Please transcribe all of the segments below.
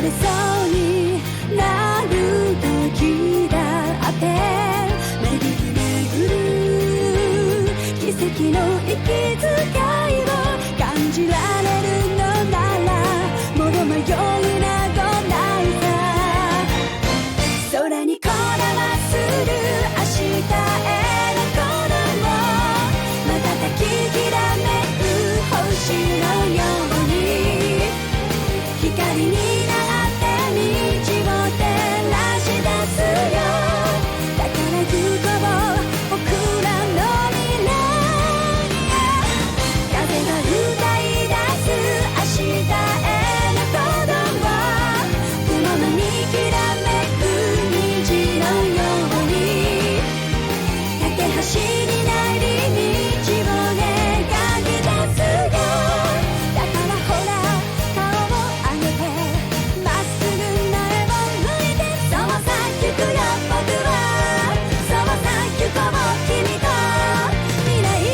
れそうになる時だって巡る巡る奇跡の息遣いを感じられるのならもろ迷いなどないさ空にこだまする明日への鼓動瞬ききらめく星のように光になって道を照らし出すよだから行こう僕らの未来へ風が歌い出す明日への鼓動雲のにきらめく虹のように架け橋になり道を描き出すよだからほら顔を上げてまっすぐ前を向いてそうさ行くよ僕はそうさ行こう君と未来へ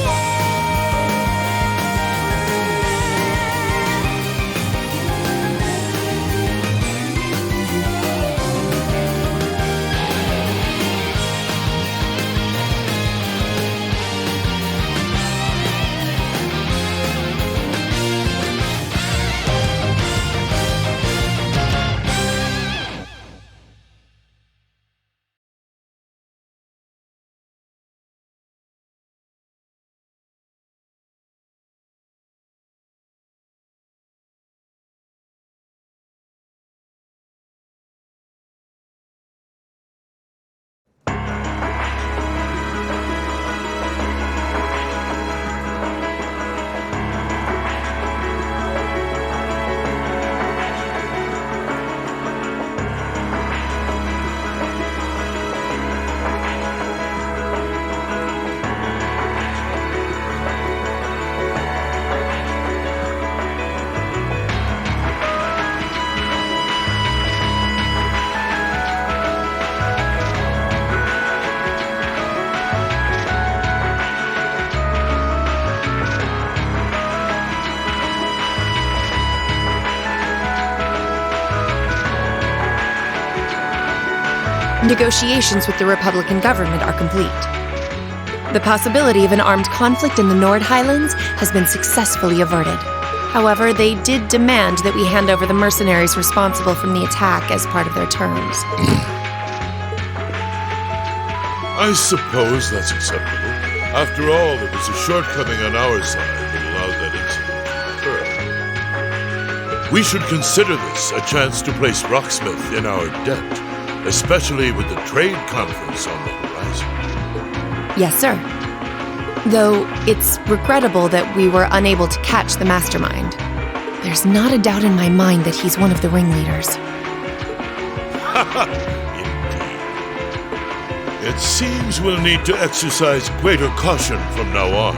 Negotiations with the Republican government are complete. The possibility of an armed conflict in the Nord Highlands has been successfully averted. However, they did demand that we hand over the mercenaries responsible from the attack as part of their terms. I suppose that's acceptable. After all, it was a shortcoming on our side that allowed that incident to occur. We should consider this a chance to place Rocksmith in our debt, especially with the trade conference on the horizon. Yes, sir. Though it's regrettable that we were unable to catch the mastermind. There's not a doubt in my mind that he's one of the ringleaders. Indeed. It seems we'll need to exercise greater caution from now on.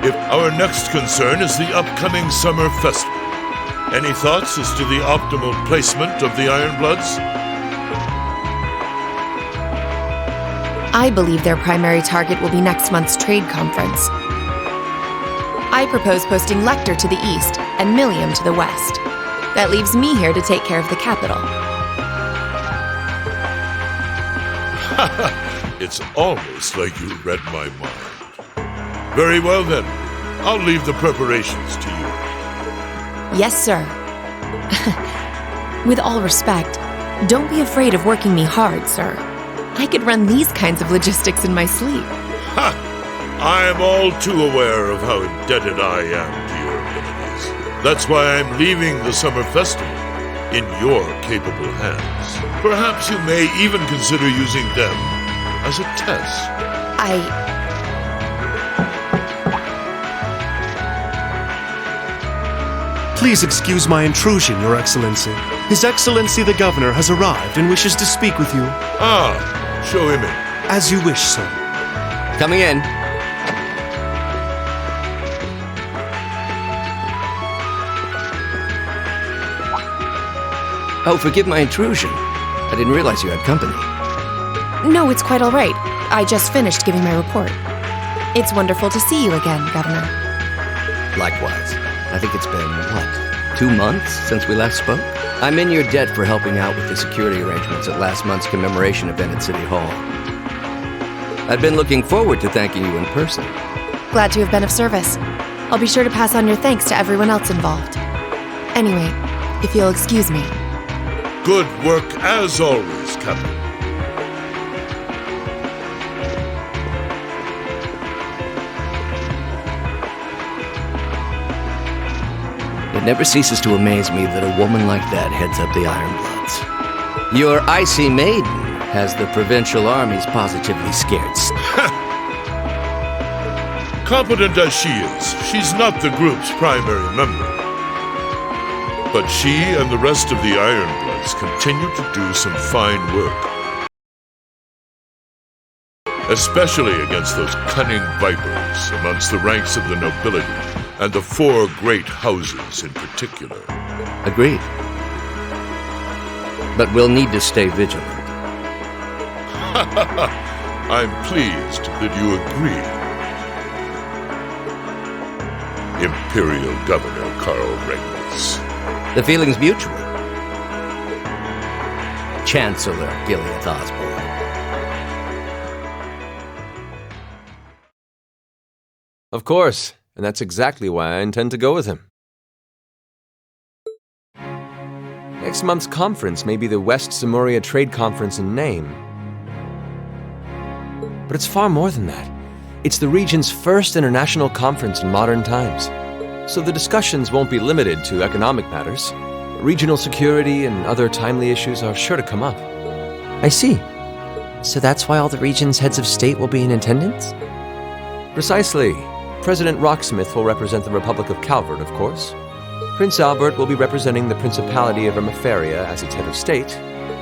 If our next concern is the upcoming summer festival. Any thoughts as to the optimal placement of the Ironbloods? I believe their primary target will be next month's trade conference. I propose posting Lecter to the east and Milliam to the west. That leaves me here to take care of the capital. It's almost like you read my mind. Very well then. I'll leave the preparations to you. Yes, sir. With all respect, don't be afraid of working me hard, sir. I could run these kinds of logistics in my sleep. Ha! I am all too aware of how indebted I am to your abilities. That's why I'm leaving the summer festival in your capable hands. Perhaps you may even consider using them as a test. Please excuse my intrusion, Your Excellency. His Excellency the Governor has arrived and wishes to speak with you. Ah, show him in. As you wish, sir. Coming in. Oh, forgive my intrusion. I didn't realize you had company. No, it's quite all right. I just finished giving my report. It's wonderful to see you again, Governor. Likewise. I think it's been, 2 months since we last spoke? I'm in your debt for helping out with the security arrangements at last month's commemoration event at City Hall. I've been looking forward to thanking you in person. Glad to have been of service. I'll be sure to pass on your thanks to everyone else involved. Anyway, if you'll excuse me. Good work as always, Captain. It never ceases to amaze me that a woman like that heads up the Ironbloods. Your icy maiden has the provincial armies positively scared. Competent as she is, she's not the group's primary member. But she and the rest of the Ironbloods continue to do some fine work. Especially against those cunning vipers amongst the ranks of the nobility, and the 4 great houses in particular. Agreed. But we'll need to stay vigilant. I'm pleased that you agree. Imperial Governor Karl Regnitz. The feeling's mutual. Chancellor Gilead Osborne. Of course, and that's exactly why I intend to go with him. Next month's conference may be the West Zamoria Trade Conference in name. But it's far more than that. It's the region's first international conference in modern times. So the discussions won't be limited to economic matters. Regional security and other timely issues are sure to come up. I see. So that's why all the region's heads of state will be in attendance? Precisely. President Rocksmith will represent the Republic of Calvert, of course. Prince Albert will be representing the Principality of Ermaferia as its head of state.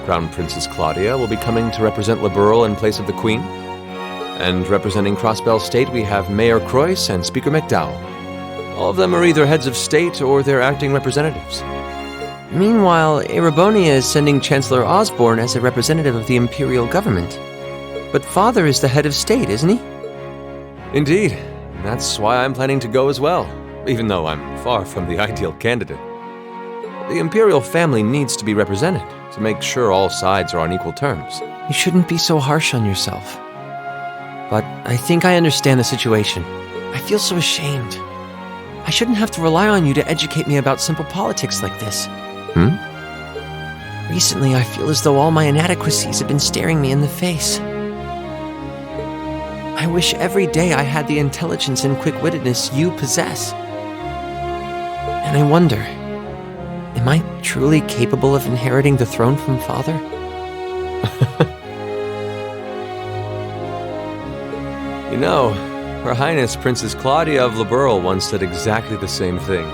Crown Princess Claudia will be coming to represent Liberal in place of the Queen. And representing Crossbell State, we have Mayor Croyce and Speaker McDowell. All of them are either heads of state or their acting representatives. Meanwhile, Erebonia is sending Chancellor Osborne as a representative of the Imperial government. But Father is the head of state, isn't he? Indeed. And that's why I'm planning to go as well, even though I'm far from the ideal candidate. The Imperial family needs to be represented to make sure all sides are on equal terms. You shouldn't be so harsh on yourself. But I think I understand the situation. I feel so ashamed. I shouldn't have to rely on you to educate me about simple politics like this. Recently, I feel as though all my inadequacies have been staring me in the face. I wish every day I had the intelligence and quick-wittedness you possess. And I wonder, am I truly capable of inheriting the throne from Father? You know, Her Highness Princess Claudia of Liberal once said exactly the same thing.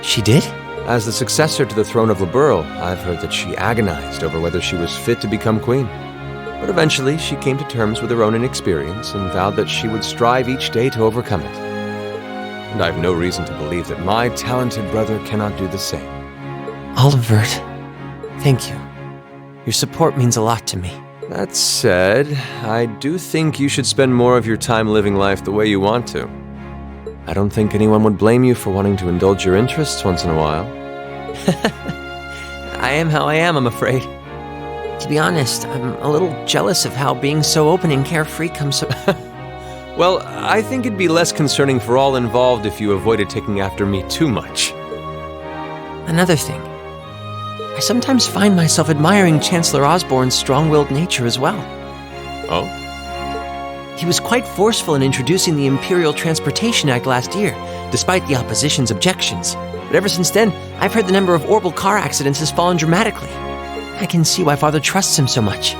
She did? As the successor to the throne of Liberal, I've heard that she agonized over whether she was fit to become queen. But eventually, she came to terms with her own inexperience and vowed that she would strive each day to overcome it. And I have no reason to believe that my talented brother cannot do the same. Olivert, thank you. Your support means a lot to me. That said, I do think you should spend more of your time living life the way you want to. I don't think anyone would blame you for wanting to indulge your interests once in a while. I am how I am, I'm afraid. To be honest, I'm a little jealous of how being so open and carefree comes so... Well, I think it'd be less concerning for all involved if you avoided taking after me too much. Another thing. I sometimes find myself admiring Chancellor Osborne's strong-willed nature as well. Oh? He was quite forceful in introducing the Imperial Transportation Act last year, despite the opposition's objections. But ever since then, I've heard the number of orbital car accidents has fallen dramatically. I can see why Father trusts him so much.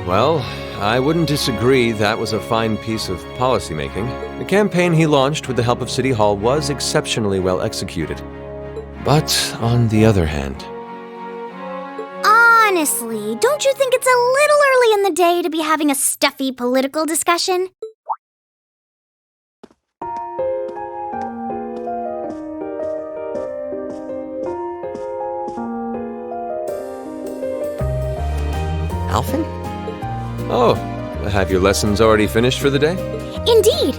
Well, I wouldn't disagree that was a fine piece of policymaking. The campaign he launched with the help of City Hall was exceptionally well executed. But on the other hand... Honestly, don't you think it's a little early in the day to be having a stuffy political discussion? Alphen? Oh, have your lessons already finished for the day? Indeed!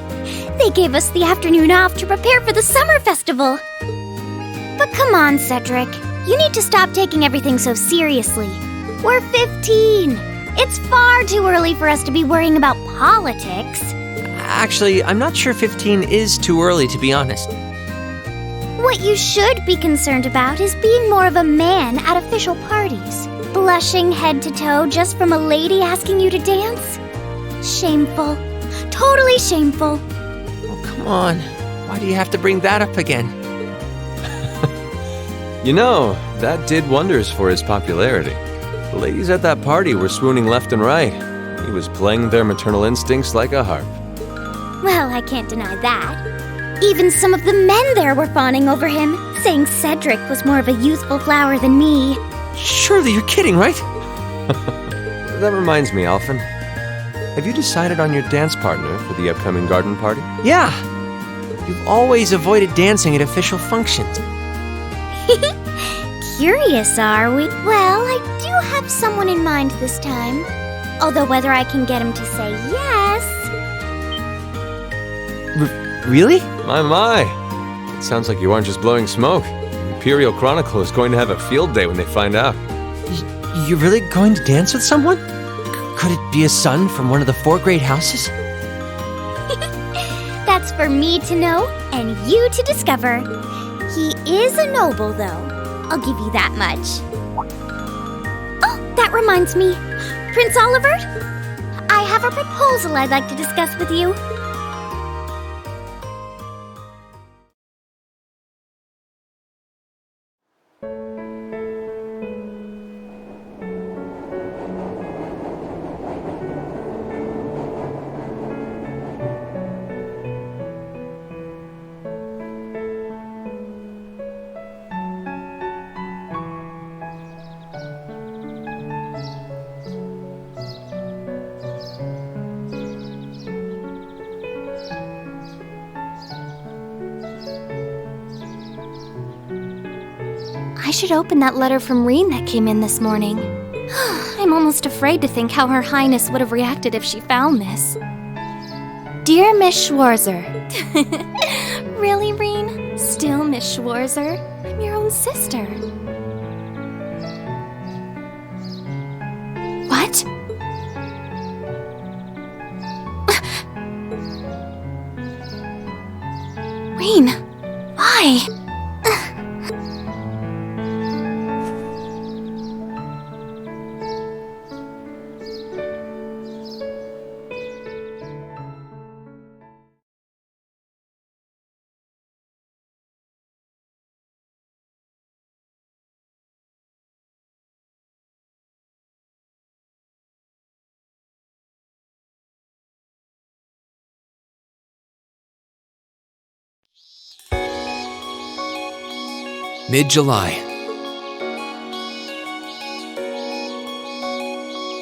They gave us the afternoon off to prepare for the summer festival. But come on, Cedric. You need to stop taking everything so seriously. We're 15. It's far too early for us to be worrying about politics. Actually, I'm not sure 15 is too early, to be honest. What you should be concerned about is being more of a man at official parties. Blushing head to toe just from a lady asking you to dance? Shameful. Totally shameful. Oh, come on. Why do you have to bring that up again? You know, that did wonders for his popularity. The ladies at that party were swooning left and right. He was playing their maternal instincts like a harp. Well, I can't deny that. Even some of the men there were fawning over him, saying Cedric was more of a youthful flower than me. Surely you're kidding, right? That reminds me, Alphen. Have you decided on your dance partner for the upcoming garden party? Yeah. You've always avoided dancing at official functions. Curious, are we? Well, I do have someone in mind this time. Although whether I can get him to say yes... Really? My. It sounds like you aren't just blowing smoke. Imperial Chronicle is going to have a field day when they find out. You're really going to dance with someone? Could it be a son from one of the 4 great houses? That's for me to know and you to discover. He is a noble, though. I'll give you that much. Oh, that reminds me. Prince Oliver, I have a proposal I'd like to discuss with you. I should open that letter from Reen that came in this morning. I'm almost afraid to think how Her Highness would have reacted if she found this. Dear Miss Schwarzer. Really, Reen? Still Miss Schwarzer? I'm your own sister. What? Reen, why? Mid-July.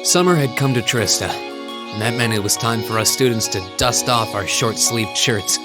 Summer had come to Trista, and that meant it was time for us students to dust off our short-sleeved shirts.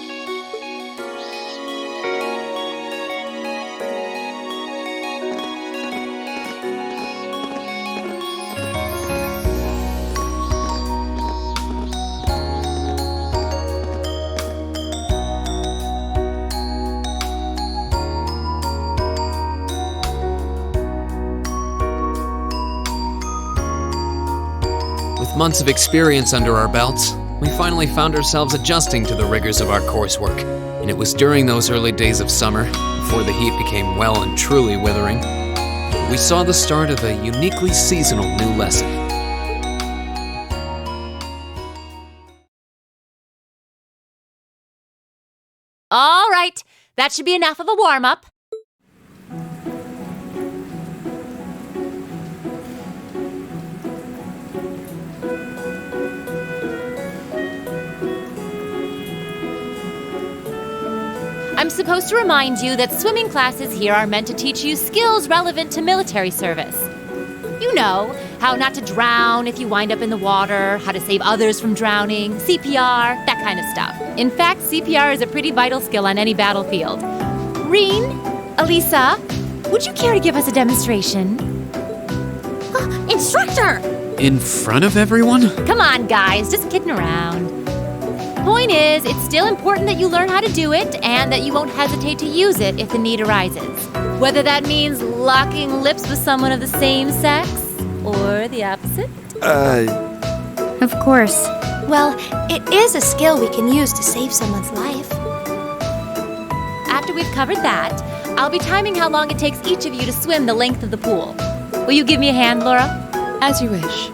With months of experience under our belts, we finally found ourselves adjusting to the rigors of our coursework. And it was during those early days of summer, before the heat became well and truly withering, that we saw the start of a uniquely seasonal new lesson. All right, that should be enough of a warm-up. I'm supposed to remind you that swimming classes here are meant to teach you skills relevant to military service. You know, how not to drown if you wind up in the water, how to save others from drowning, CPR, that kind of stuff. In fact, CPR is a pretty vital skill on any battlefield. Reen, Elisa, would you care to give us a demonstration? Instructor! In front of everyone? Come on, guys, just kidding around. point is, it's still important that you learn how to do it and that you won't hesitate to use it if the need arises. Whether that means locking lips with someone of the same sex or the opposite. Of course. Well, it is a skill we can use to save someone's life. After we've covered that, I'll be timing how long it takes each of you to swim the length of the pool. Will you give me a hand, Laura? As you wish.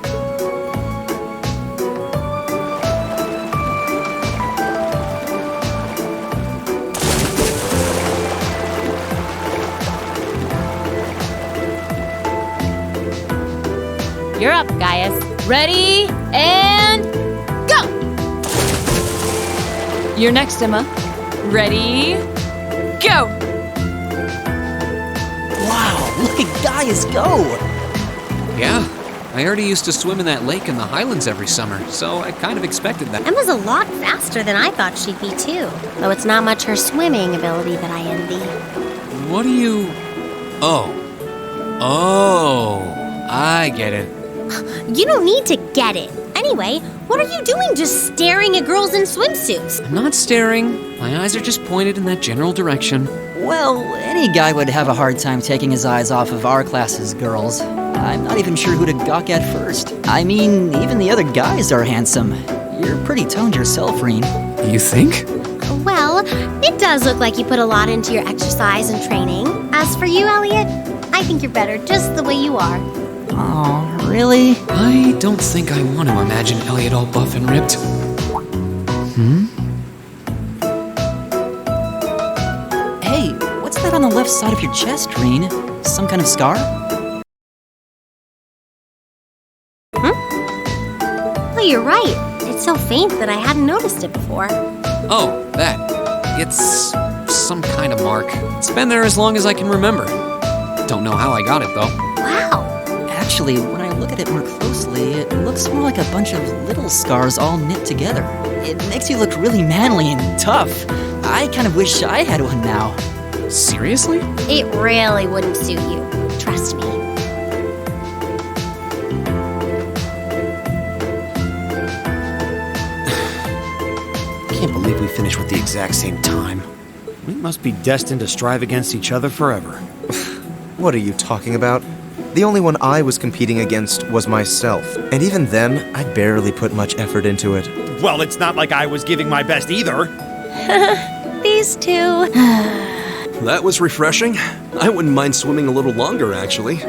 You're up, Gaius. Ready, and go! You're next, Emma. Ready, go! Wow, look at Gaius go! Yeah, I already used to swim in that lake in the Highlands every summer, so I kind of expected that. Emma's a lot faster than I thought she'd be, too. Though it's not much her swimming ability that I envy. What do you... Oh, I get it. You don't need to get it. Anyway, what are you doing just staring at girls in swimsuits? I'm not staring. My eyes are just pointed in that general direction. Well, any guy would have a hard time taking his eyes off of our class's girls. I'm not even sure who to gawk at first. I mean, even the other guys are handsome. You're pretty toned yourself, Reen. You think? Well, it does look like you put a lot into your exercise and training. As for you, Elliot, I think you're better just the way you are. Oh, really? I don't think I want to imagine Elliot all buff and ripped. Hey, what's that on the left side of your chest, Reen? Some kind of scar? Oh, you're right. It's so faint that I hadn't noticed it before. Oh, that. It's some kind of mark. It's been there as long as I can remember. Don't know how I got it, though. Wow. Actually, when I look at it more closely, it looks more like a bunch of little scars all knit together. It makes you look really manly and tough. I kind of wish I had one now. Seriously? It really wouldn't suit you. Trust me. Can't believe we finished with the exact same time. We must be destined to strive against each other forever. What are you talking about? The only one I was competing against was myself. And even then, I barely put much effort into it. Well, it's not like I was giving my best either. These two. That was refreshing. I wouldn't mind swimming a little longer, actually.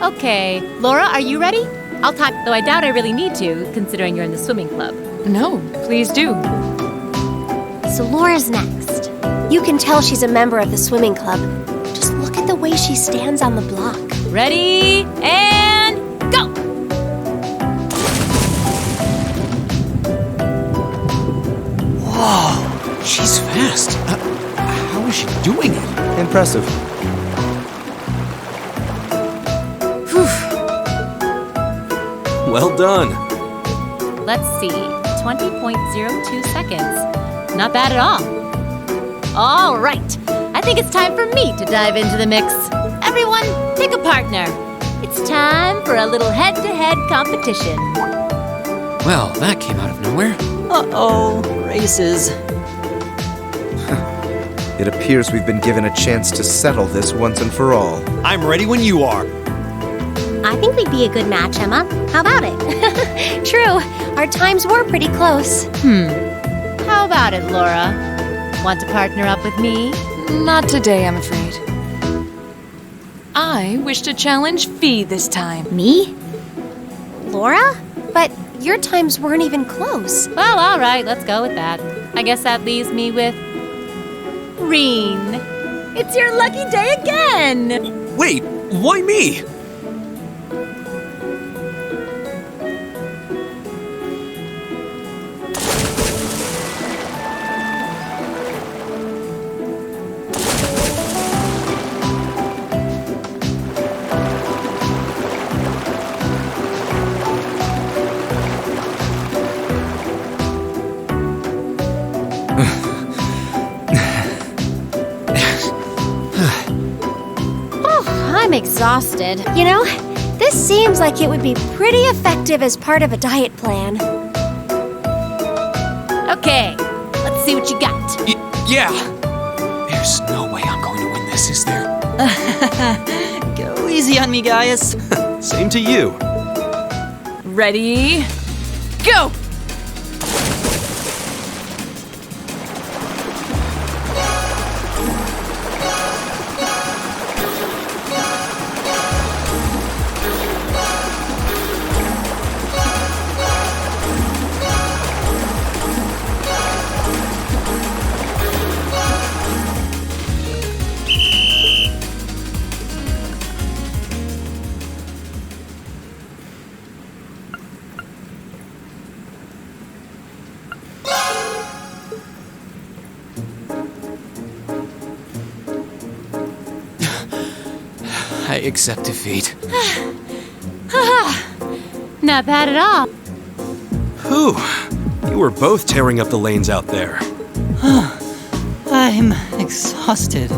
Okay, Laura, are you ready? I'll talk, though I doubt I really need to, considering you're in the swimming club. No, please do. So Laura's next. You can tell she's a member of the swimming club. Just look at the way she stands on the block. Ready, and go! Whoa, she's fast. How is she doing it? Impressive. Well done. Let's see, 20.02 seconds. Not bad at all. All right, I think it's time for me to dive into the mix. Everyone, pick a partner. It's time for a little head-to-head competition. Well, that came out of nowhere. Uh-oh, races. It appears we've been given a chance to settle this once and for all. I'm ready when you are. I think we'd be a good match, Emma. How about it? True, our times were pretty close. How about it, Laura? Want to partner up with me? Not today, I'm afraid. I wish to challenge Fee this time. Me? Laura? But your times weren't even close. Well, all right, let's go with that. I guess that leaves me with Reen. It's your lucky day again! Wait, why me? I'm exhausted. You know, this seems like it would be pretty effective as part of a diet plan. Okay, let's see what you got. Yeah! There's no way I'm going to win this, is there? Go easy on me, Gaius. Same to you. Ready? Go! I accept defeat. Not bad at all. Whew. You were both tearing up the lanes out there. I'm exhausted.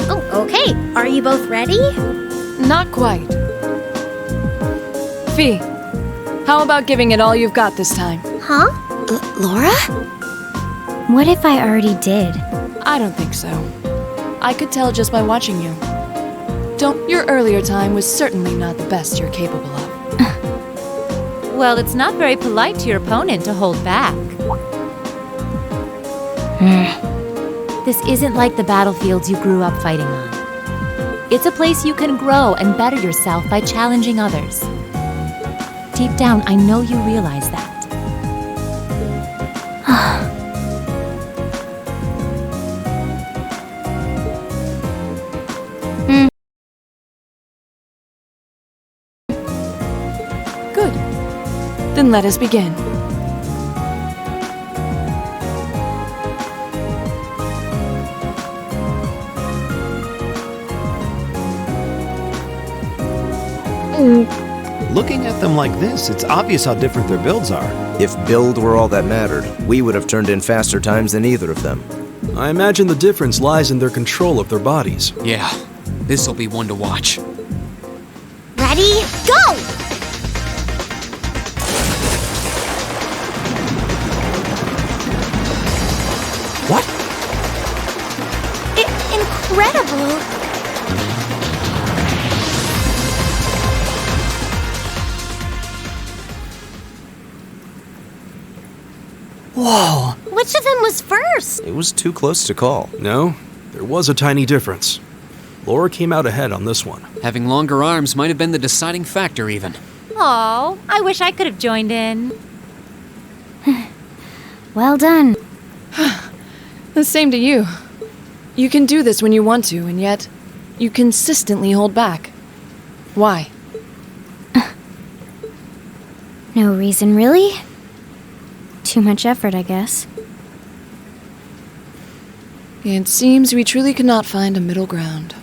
Oh, okay. Are you both ready? Not quite. Fee, how about giving it all you've got this time? Huh? Laura? What if I already did? I don't think so. I could tell just by watching you. Your earlier time was certainly not the best you're capable of. Well, it's not very polite to your opponent to hold back. This isn't like the battlefields you grew up fighting on. It's a place you can grow and better yourself by challenging others. Deep down, I know you realize that. Good. Then let us begin. Looking at them like this, it's obvious how different their builds are. If build were all that mattered, we would have turned in faster times than either of them. I imagine the difference lies in their control of their bodies. Yeah, this'll be one to watch. Ready? Go! What? Incredible! Whoa! Which of them was first? It was too close to call. No, there was a tiny difference. Laura came out ahead on this one. Having longer arms might have been the deciding factor, even. Oh, I wish I could have joined in. Well done. The same to you. You can do this when you want to, and yet you consistently hold back. Why? No reason, really? Too much effort, I guess. It seems we truly cannot find a middle ground.